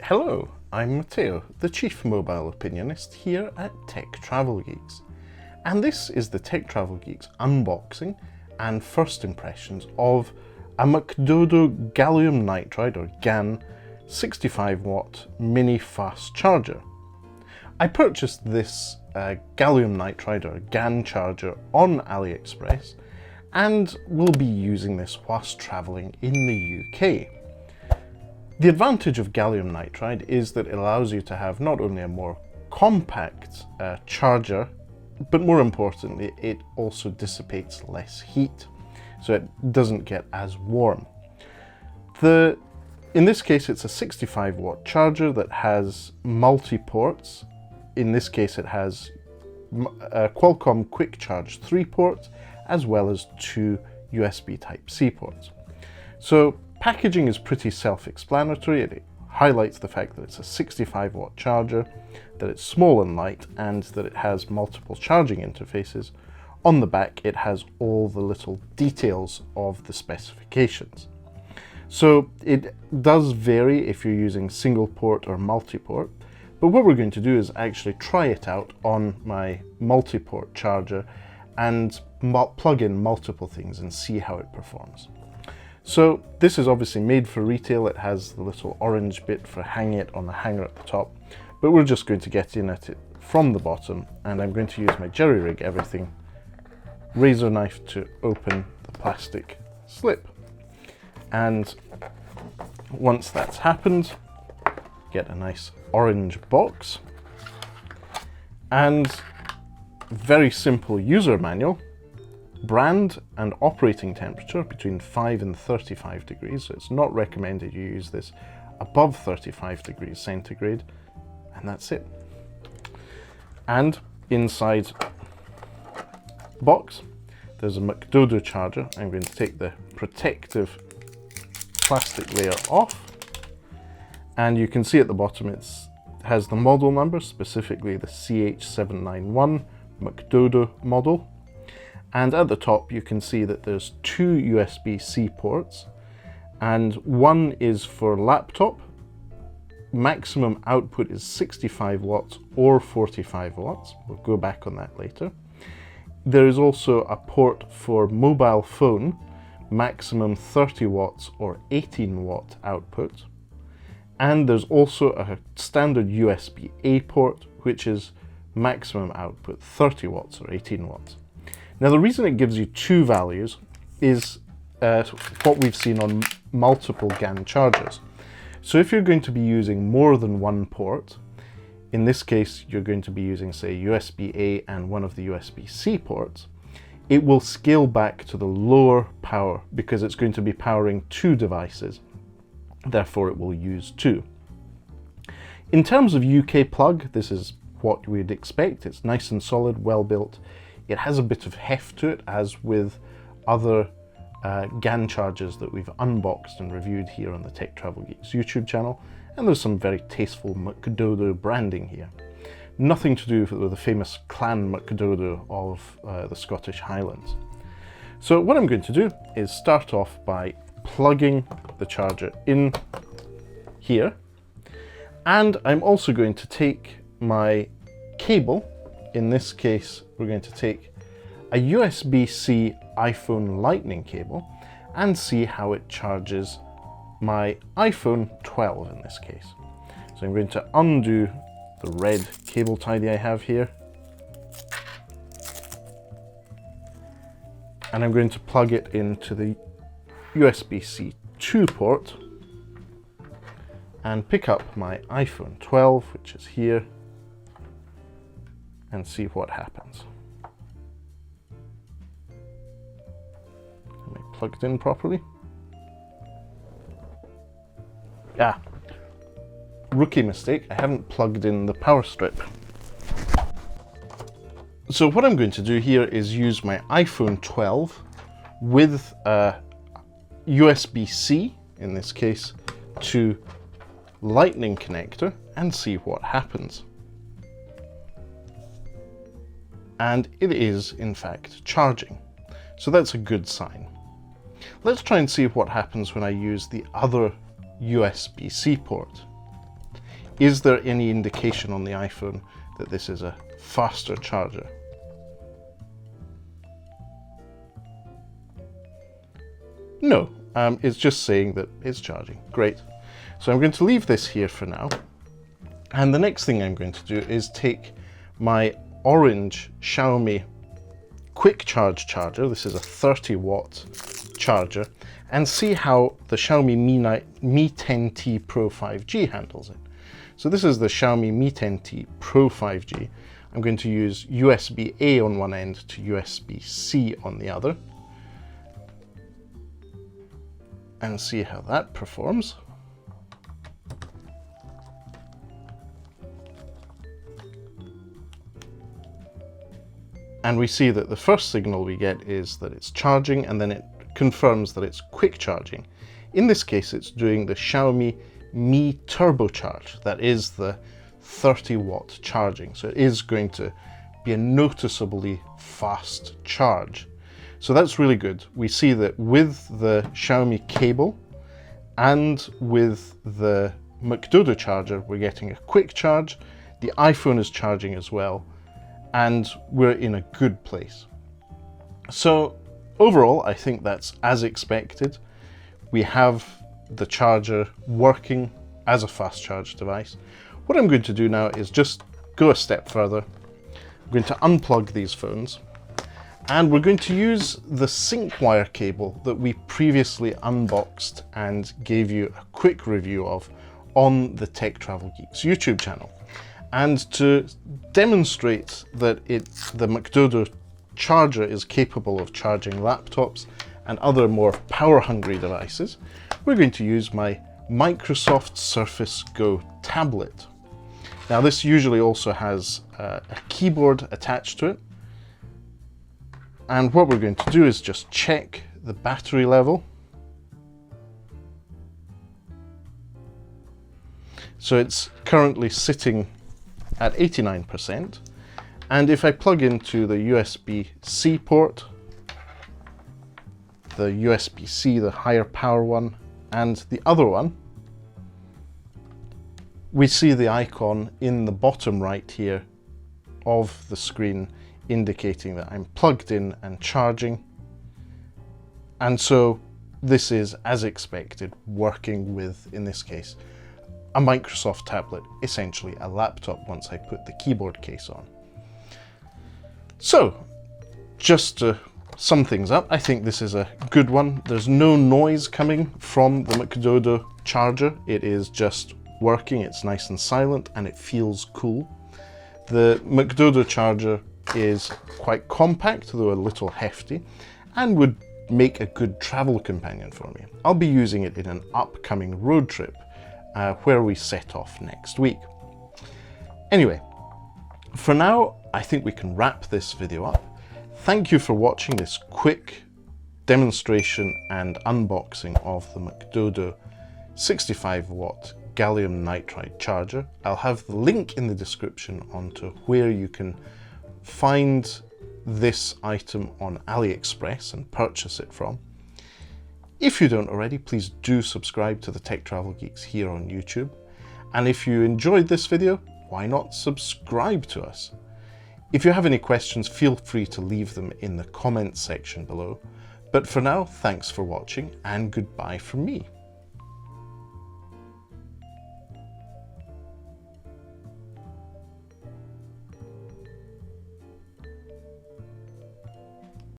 Hello, I'm Matteo, the Chief Mobile Opinionist here at Tech Travel Geeks. And this is the Tech Travel Geeks unboxing and first impressions of a McDodo gallium nitride or GaN 65W mini fast charger. I purchased this gallium nitride or GaN charger on AliExpress and will be using this whilst travelling in the UK. The advantage of gallium nitride is that it allows you to have not only a more compact charger, but more importantly, it also dissipates less heat, so it doesn't get as warm. In this case, it's a 65W charger that has multi-ports. In this case, it has a Qualcomm Quick Charge 3 ports, as well as 2 USB Type-C ports. So packaging is pretty self-explanatory. It highlights the fact that it's a 65W charger, that it's small and light, and that it has multiple charging interfaces. On the back, it has all the little details of the specifications. So it does vary if you're using single port or multi-port, but what we're going to do is actually try it out on my multi-port charger and plug in multiple things and see how it performs. So this is obviously made for retail. It has the little orange bit for hanging it on the hanger at the top, but we're just going to get in at it from the bottom, and I'm going to use my jerry rig everything razor knife to open the plastic slip. And once that's happened, get a nice orange box and very simple user manual. Brand and operating temperature between 5 and 35 degrees, so it's not recommended you use this above 35 degrees centigrade, and that's it. And inside the box there's a McDodo charger. I'm going to take the protective plastic layer off, and you can see at the bottom it has the model number, specifically the CH791 McDodo model. And at the top you can see that there's 2 USB-C ports, and one is for laptop. Maximum output is 65 watts or 45 watts. We'll go back on that later. There is also a port for mobile phone, maximum 30 watts or 18 watt output. And there's also a standard USB-A port, which is maximum output 30 watts or 18 watts. Now, the reason it gives you 2 values is what we've seen on multiple GaN chargers. So if you're going to be using more than one port, in this case you're going to be using, say, USB-A and one of the USB-C ports, it will scale back to the lower power because it's going to be powering 2 devices. Therefore it will use 2. In terms of UK plug, this is what we'd expect. It's nice and solid, well built. It has a bit of heft to it, as with other GaN chargers that we've unboxed and reviewed here on the Tech Travel Geeks YouTube channel, and there's some very tasteful McDodo branding here. Nothing to do with the famous Clan McDodo of the Scottish Highlands. So what I'm going to do is start off by plugging the charger in here, and I'm also going to take my cable. In this case, we're going to take a USB-C iPhone Lightning cable and see how it charges my iPhone 12 in this case. So I'm going to undo the red cable tidy I have here, and I'm going to plug it into the USB-C 2 port and pick up my iPhone 12, which is here, and see what happens. Am I plugged in properly? Ah, rookie mistake, I haven't plugged in the power strip. So what I'm going to do here is use my iPhone 12 with a USB-C, in this case, to Lightning connector, and see what happens. And it is in fact charging, so that's a good sign. Let's try and see what happens when I use the other USB-C port. Is there any indication on the iPhone that this is a faster charger? No, it's just saying that it's charging. Great. So I'm going to leave this here for now. And the next thing I'm going to do is take my orange Xiaomi quick charge charger, this is a 30-watt charger, and see how the Xiaomi Mi 10T Pro 5G handles it. So this is the Xiaomi Mi 10T Pro 5G. I'm going to use USB-A on one end to USB-C on the other, and see how that performs. And we see that the first signal we get is that it's charging, and then it confirms that it's quick charging. In this case, it's doing the Xiaomi Mi Turbocharge. That is the 30-watt charging. So it is going to be a noticeably fast charge. So that's really good. We see that with the Xiaomi cable and with the McDodo charger, we're getting a quick charge. The iPhone is charging as well, and we're in a good place. So overall, I think that's as expected. We have the charger working as a fast charge device. What I'm going to do now is just go a step further. I'm going to unplug these phones, and we're going to use the sync wire cable that we previously unboxed and gave you a quick review of on the Tech Travel Geeks YouTube channel. And to demonstrate that the McDodo charger is capable of charging laptops and other more power-hungry devices, we're going to use my Microsoft Surface Go tablet. Now, this usually also has a keyboard attached to it. And what we're going to do is just check the battery level. So it's currently sitting at 89%. And if I plug into the USB-C port, the USB-C, the higher power one, and the other one, we see the icon in the bottom right here of the screen indicating that I'm plugged in and charging. And so this is, as expected, working with, in this case, a Microsoft tablet, essentially a laptop once I put the keyboard case on. So, just to sum things up, I think this is a good one. There's no noise coming from the McDodo charger. It is just working, it's nice and silent, and it feels cool. The McDodo charger is quite compact, though a little hefty, and would make a good travel companion for me. I'll be using it in an upcoming road trip where we set off next week. Anyway, for now, I think we can wrap this video up. Thank you for watching this quick demonstration and unboxing of the McDodo 65-watt gallium nitride charger. I'll have the link in the description onto where you can find this item on AliExpress and purchase it from. If you don't already, please do subscribe to the Tech Travel Geeks here on YouTube. And if you enjoyed this video, why not subscribe to us? If you have any questions, feel free to leave them in the comments section below. But for now, thanks for watching and goodbye from me.